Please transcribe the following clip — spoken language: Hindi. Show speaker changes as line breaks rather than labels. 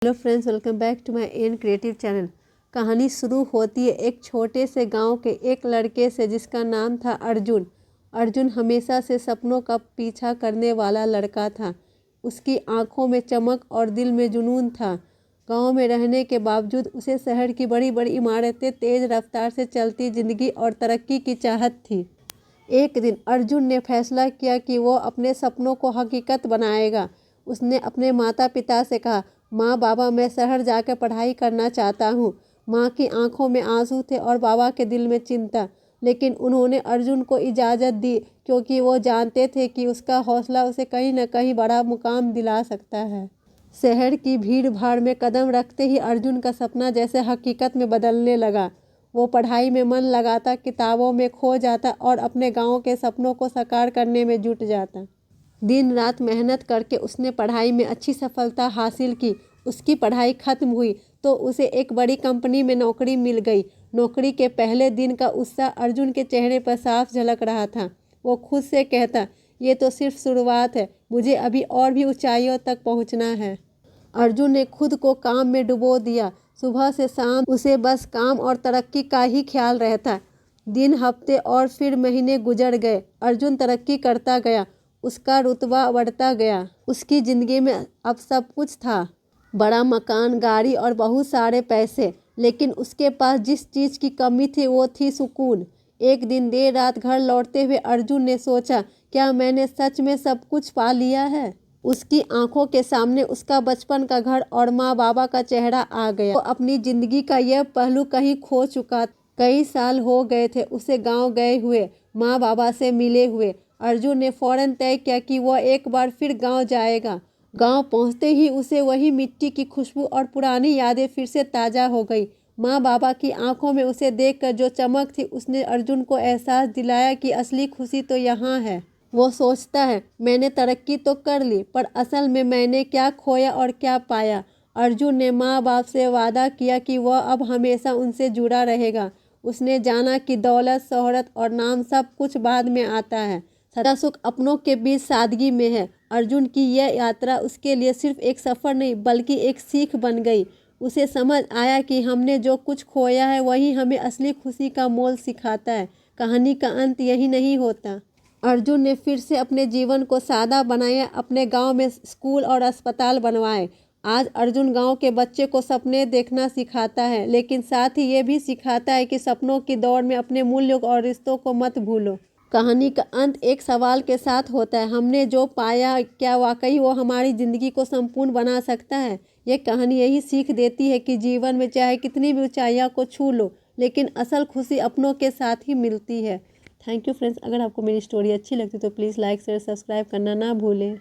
Hello friends, welcome back to my an creative channel. कहानी शुरू होती है एक छोटे से गांव के एक लड़के से जिसका नाम था अर्जुन। अर्जुन हमेशा से सपनों का पीछा करने वाला लड़का था। उसकी आंखों में चमक और दिल में जुनून था। गांव में रहने के बावजूद उसे शहर की बड़ी बड़ी इमारतें, तेज़ रफ्तार से चलती ज़िंदगी और तरक्की की चाहत थी। एक दिन अर्जुन ने फैसला किया कि वो अपने सपनों को हकीकत बनाएगा। उसने अपने माता पिता से कहा, माँ बाबा, मैं शहर जाकर पढ़ाई करना चाहता हूँ। माँ की आंखों में आंसू थे और बाबा के दिल में चिंता, लेकिन उन्होंने अर्जुन को इजाज़त दी क्योंकि वो जानते थे कि उसका हौसला उसे कहीं न कहीं बड़ा मुकाम दिला सकता है। शहर की भीड़ भाड़ में कदम रखते ही अर्जुन का सपना जैसे हकीकत में बदलने लगा। वो पढ़ाई में मन लगाता, किताबों में खो जाता और अपने गाँव के सपनों को साकार करने में जुट जाता। दिन रात मेहनत करके उसने पढ़ाई में अच्छी सफलता हासिल की। उसकी पढ़ाई खत्म हुई तो उसे एक बड़ी कंपनी में नौकरी मिल गई। नौकरी के पहले दिन का उत्साह अर्जुन के चेहरे पर साफ झलक रहा था। वो खुद से कहता, ये तो सिर्फ शुरुआत है, मुझे अभी और भी ऊंचाइयों तक पहुंचना है। अर्जुन ने खुद को काम में डुबो दिया। सुबह से शाम उसे बस काम और तरक्की का ही ख्याल रहता। दिन, हफ्ते और फिर महीने गुजर गए। अर्जुन तरक्की करता गया, उसका रुतबा बढ़ता गया। उसकी ज़िंदगी में अब सब कुछ था, बड़ा मकान, गाड़ी और बहुत सारे पैसे। लेकिन उसके पास जिस चीज़ की कमी थी वो थी सुकून। एक दिन देर रात घर लौटते हुए अर्जुन ने सोचा, क्या मैंने सच में सब कुछ पा लिया है? उसकी आंखों के सामने उसका बचपन का घर और माँ बाबा का चेहरा आ गया। वो अपनी ज़िंदगी का यह पहलू कहीं खो चुका। कई साल हो गए थे उसे गाँव गए हुए, माँ बाबा से मिले हुए। अर्जुन ने फौरन तय किया कि वह एक बार फिर गांव जाएगा। गांव पहुंचते ही उसे वही मिट्टी की खुशबू और पुरानी यादें फिर से ताज़ा हो गई। माँ बाबा की आंखों में उसे देखकर जो चमक थी, उसने अर्जुन को एहसास दिलाया कि असली खुशी तो यहाँ है। वो सोचता है, मैंने तरक्की तो कर ली, पर असल में मैंने क्या खोया और क्या पाया। अर्जुन ने माँ बाप से वादा किया कि वह अब हमेशा उनसे जुड़ा रहेगा। उसने जाना कि दौलत, शोहरत और नाम सब कुछ बाद में आता है। सच्चा सुख अपनों के बीच सादगी में है। अर्जुन की यह यात्रा उसके लिए सिर्फ एक सफ़र नहीं बल्कि एक सीख बन गई। उसे समझ आया कि हमने जो कुछ खोया है वही हमें असली खुशी का मोल सिखाता है। कहानी का अंत यही नहीं होता। अर्जुन ने फिर से अपने जीवन को सादा बनाया, अपने गांव में स्कूल और अस्पताल बनवाए। आज अर्जुन गांव के बच्चे को सपने देखना सिखाता है, लेकिन साथ ही ये भी सिखाता है कि सपनों की दौड़ में अपने मूल्यों और रिश्तों को मत भूलो। कहानी का अंत एक सवाल के साथ होता है, हमने जो पाया क्या वाकई वो हमारी ज़िंदगी को संपूर्ण बना सकता है? ये कहानी यही सीख देती है कि जीवन में चाहे कितनी भी ऊंचाइयों को छू लो, लेकिन असल खुशी अपनों के साथ ही मिलती है। Thank you friends. अगर आपको मेरी स्टोरी अच्छी लगती तो प्लीज़ लाइक शेयर सब्सक्राइब करना ना भूलें।